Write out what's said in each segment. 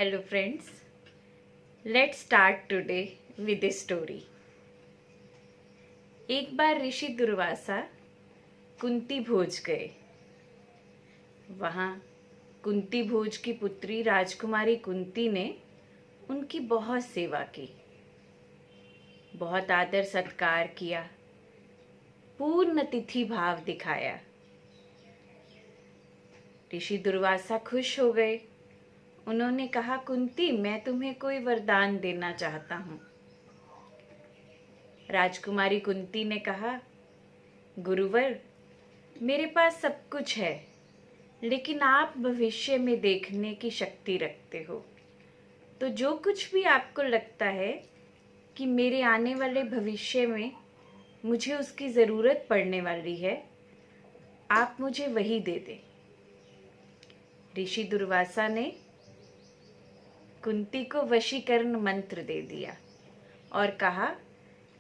Hello friends, let's start today with a story. एक बार ऋषि दुर्वासा कुंती भोज गए। वहाँ कुंती भोज की पुत्री राजकुमारी कुंती ने उनकी बहुत सेवा की, बहुत आदर सत्कार किया, पूर्ण तिथि भाव दिखाया। ऋषि दुर्वासा खुश हो गए। उन्होंने कहा, कुंती, मैं तुम्हें कोई वरदान देना चाहता हूँ। राजकुमारी कुंती ने कहा, गुरुवर, मेरे पास सब कुछ है, लेकिन आप भविष्य में देखने की शक्ति रखते हो, तो जो कुछ भी आपको लगता है कि मेरे आने वाले भविष्य में मुझे उसकी ज़रूरत पड़ने वाली है, आप मुझे वही दे दें। ऋषि दुर्वासा ने कुंती को वशीकरण मंत्र दे दिया और कहा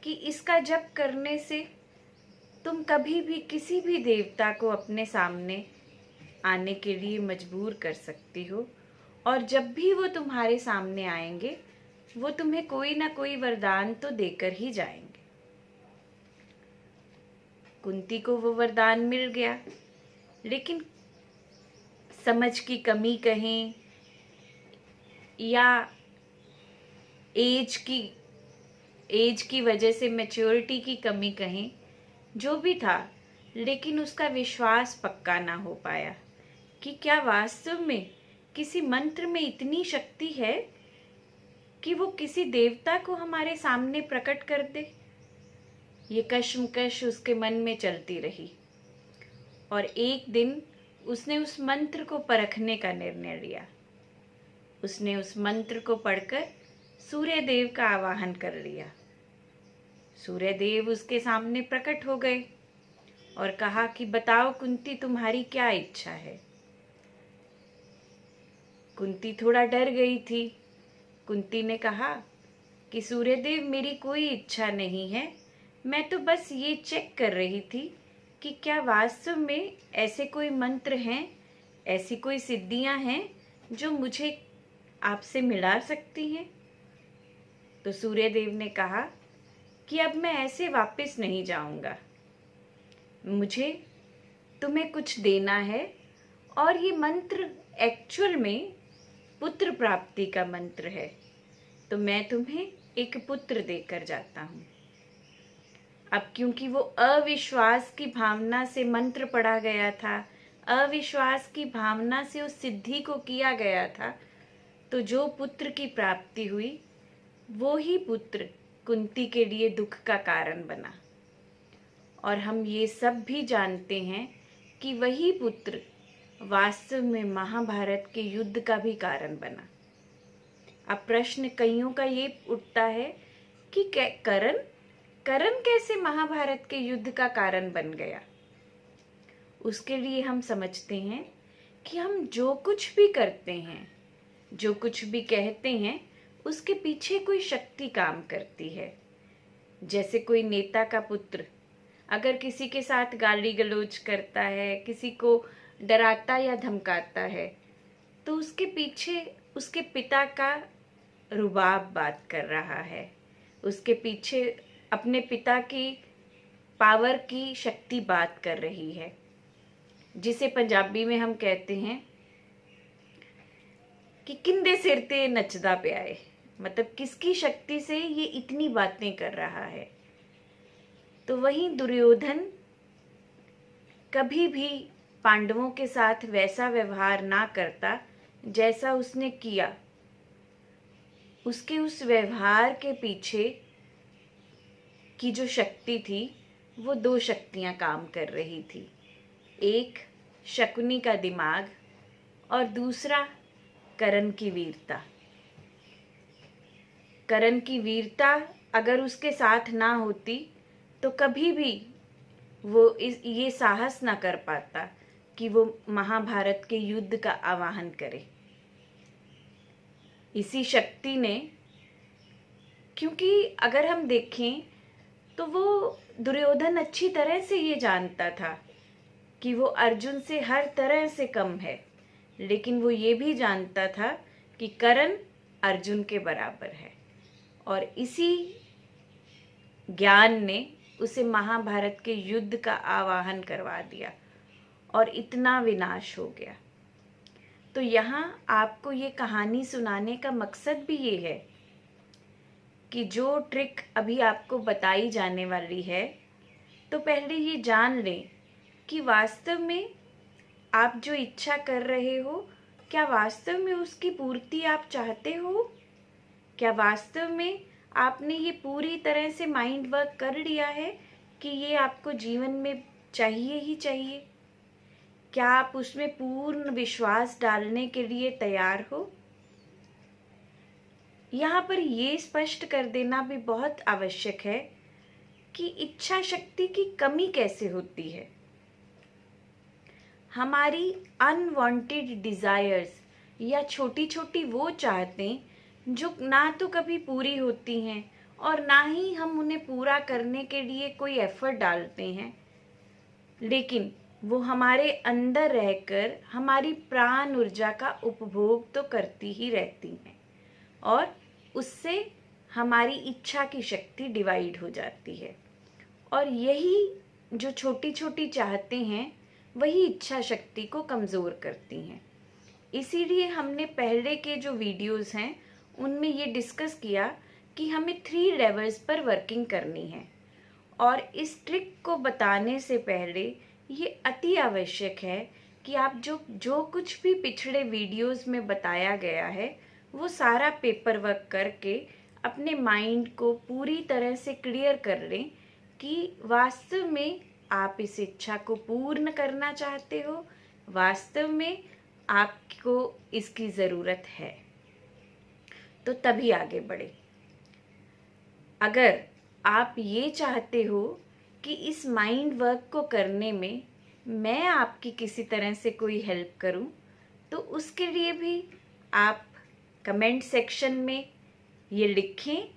कि इसका जप करने से तुम कभी भी किसी भी देवता को अपने सामने आने के लिए मजबूर कर सकती हो, और जब भी वो तुम्हारे सामने आएंगे वो तुम्हें कोई ना कोई वरदान तो देकर ही जाएंगे। कुंती को वो वरदान मिल गया, लेकिन समझ की कमी कहें या एज की वजह से मैच्योरिटी की कमी कहें, जो भी था, लेकिन उसका विश्वास पक्का ना हो पाया कि क्या वास्तव में किसी मंत्र में इतनी शक्ति है कि वो किसी देवता को हमारे सामने प्रकट कर दे। ये कश्मकश उसके मन में चलती रही और एक दिन उसने उस मंत्र को परखने का निर्णय लिया। उसने उस मंत्र को पढ़कर सूर्य देव का आवाहन कर लिया। सूर्य देव उसके सामने प्रकट हो गए और कहा कि बताओ कुंती, तुम्हारी क्या इच्छा है। कुंती थोड़ा डर गई थी। कुंती ने कहा कि सूर्य देव, मेरी कोई इच्छा नहीं है, मैं तो बस ये चेक कर रही थी कि क्या वास्तव में ऐसे कोई मंत्र हैं, ऐसी कोई सिद्धियां हैं जो मुझे आपसे मिला सकती हैं। तो सूर्य देव ने कहा कि अब मैं ऐसे वापस नहीं जाऊंगा, मुझे तुम्हें कुछ देना है, और ये मंत्र एक्चुअल में पुत्र प्राप्ति का मंत्र है, तो मैं तुम्हें एक पुत्र देकर जाता हूँ। अब क्योंकि वो अविश्वास की भावना से मंत्र पढ़ा गया था, अविश्वास की भावना से उस सिद्धि को किया गया था, तो जो पुत्र की प्राप्ति हुई वो ही पुत्र कुंती के लिए दुख का कारण बना। और हम ये सब भी जानते हैं कि वही पुत्र वास्तव में महाभारत के युद्ध का भी कारण बना। अब प्रश्न कईयों का ये उठता है कि करण कैसे महाभारत के युद्ध का कारण बन गया। उसके लिए हम समझते हैं कि हम जो कुछ भी करते हैं, जो कुछ भी कहते हैं, उसके पीछे कोई शक्ति काम करती है। जैसे कोई नेता का पुत्र अगर किसी के साथ गाली गलौज करता है, किसी को डराता या धमकाता है, तो उसके पीछे उसके पिता का रुबाब बात कर रहा है, उसके पीछे अपने पिता की पावर की शक्ति बात कर रही है, जिसे पंजाबी में हम कहते हैं कि किंदे सिर ते नचदा पे आए, मतलब किसकी शक्ति से ये इतनी बातें कर रहा है। तो वहीं दुर्योधन कभी भी पांडवों के साथ वैसा व्यवहार ना करता जैसा उसने किया। उसके उस व्यवहार के पीछे की जो शक्ति थी, वो दो शक्तियां काम कर रही थी। एक शकुनी का दिमाग और दूसरा करण की वीरता। करण की वीरता अगर उसके साथ ना होती तो कभी भी वो ये साहस ना कर पाता कि वो महाभारत के युद्ध का आवाहन करे। इसी शक्ति ने, क्योंकि अगर हम देखें तो वो दुर्योधन अच्छी तरह से ये जानता था कि वो अर्जुन से हर तरह से कम है, लेकिन वो ये भी जानता था कि कर्ण अर्जुन के बराबर है, और इसी ज्ञान ने उसे महाभारत के युद्ध का आवाहन करवा दिया और इतना विनाश हो गया। तो यहाँ आपको ये कहानी सुनाने का मकसद भी ये है कि जो ट्रिक अभी आपको बताई जाने वाली है, तो पहले ये जान लें कि वास्तव में आप जो इच्छा कर रहे हो, क्या वास्तव में उसकी पूर्ति आप चाहते हो? क्या वास्तव में आपने ये पूरी तरह से माइंड वर्क कर लिया है कि ये आपको जीवन में चाहिए ही चाहिए? क्या आप उसमें पूर्ण विश्वास डालने के लिए तैयार हो? यहाँ पर ये स्पष्ट कर देना भी बहुत आवश्यक है कि इच्छा शक्ति की कमी कैसे होती है। हमारी अनवांटेड डिजायर्स या छोटी छोटी वो चाहतें जो ना तो कभी पूरी होती हैं और ना ही हम उन्हें पूरा करने के लिए कोई एफर्ट डालते हैं, लेकिन वो हमारे अंदर रहकर हमारी प्राण ऊर्जा का उपभोग तो करती ही रहती हैं, और उससे हमारी इच्छा की शक्ति डिवाइड हो जाती है। और यही जो छोटी छोटी चाहते हैं वही इच्छा शक्ति को कमज़ोर करती हैं। इसीलिए हमने पहले के जो वीडियोस हैं उनमें ये डिस्कस किया कि हमें 3 लेवल्स पर वर्किंग करनी है, और इस ट्रिक को बताने से पहले ये अति आवश्यक है कि आप जो कुछ भी पिछले वीडियोस में बताया गया है वो सारा पेपर वर्क करके अपने माइंड को पूरी तरह से क्लियर कर लें कि वास्तव में आप इस इच्छा को पूर्ण करना चाहते हो, वास्तव में आपको इसकी ज़रूरत है, तो तभी आगे बढ़े। अगर आप ये चाहते हो कि इस माइंड वर्क को करने में मैं आपकी किसी तरह से कोई हेल्प करूं, तो उसके लिए भी आप कमेंट सेक्शन में ये लिखें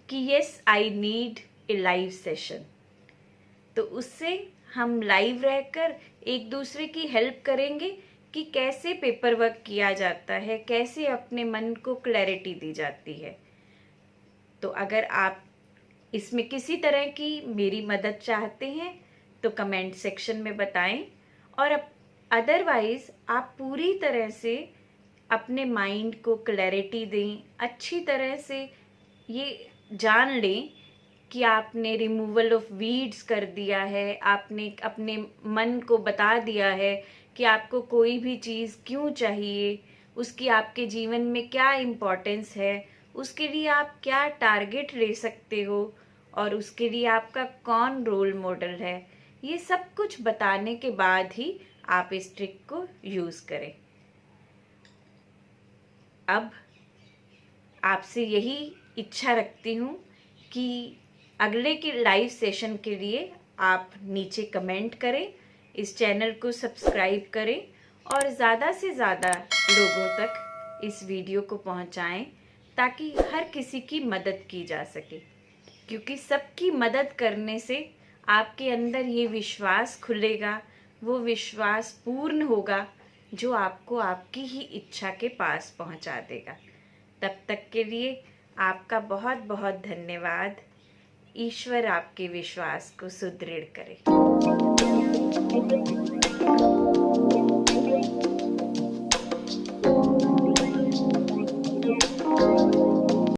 कि yes I need a live session. तो उससे हम लाइव रहकर एक दूसरे की हेल्प करेंगे कि कैसे पेपर वर्क किया जाता है, कैसे अपने मन को क्लैरिटी दी जाती है। तो अगर आप इसमें किसी तरह की मेरी मदद चाहते हैं तो कमेंट सेक्शन में बताएं, और अदरवाइज आप पूरी तरह से अपने माइंड को क्लैरिटी दें, अच्छी तरह से ये जान लें कि आपने रिमूवल ऑफ वीड्स कर दिया है, आपने अपने मन को बता दिया है कि आपको कोई भी चीज़ क्यों चाहिए, उसकी आपके जीवन में क्या इम्पोर्टेंस है, उसके लिए आप क्या टारगेट ले सकते हो, और उसके लिए आपका कौन रोल मॉडल है। ये सब कुछ बताने के बाद ही आप इस ट्रिक को यूज़ करें। अब आपसे यही इच्छा रखती हूँ कि अगले के लाइव सेशन के लिए आप नीचे कमेंट करें, इस चैनल को सब्सक्राइब करें और ज़्यादा से ज़्यादा लोगों तक इस वीडियो को पहुंचाएं ताकि हर किसी की मदद की जा सके, क्योंकि सबकी मदद करने से आपके अंदर ये विश्वास खुलेगा, वो विश्वास पूर्ण होगा जो आपको आपकी ही इच्छा के पास पहुंचा देगा। तब तक के लिए आपका बहुत बहुत धन्यवाद। ईश्वर आपके विश्वास को सुदृढ़ करे।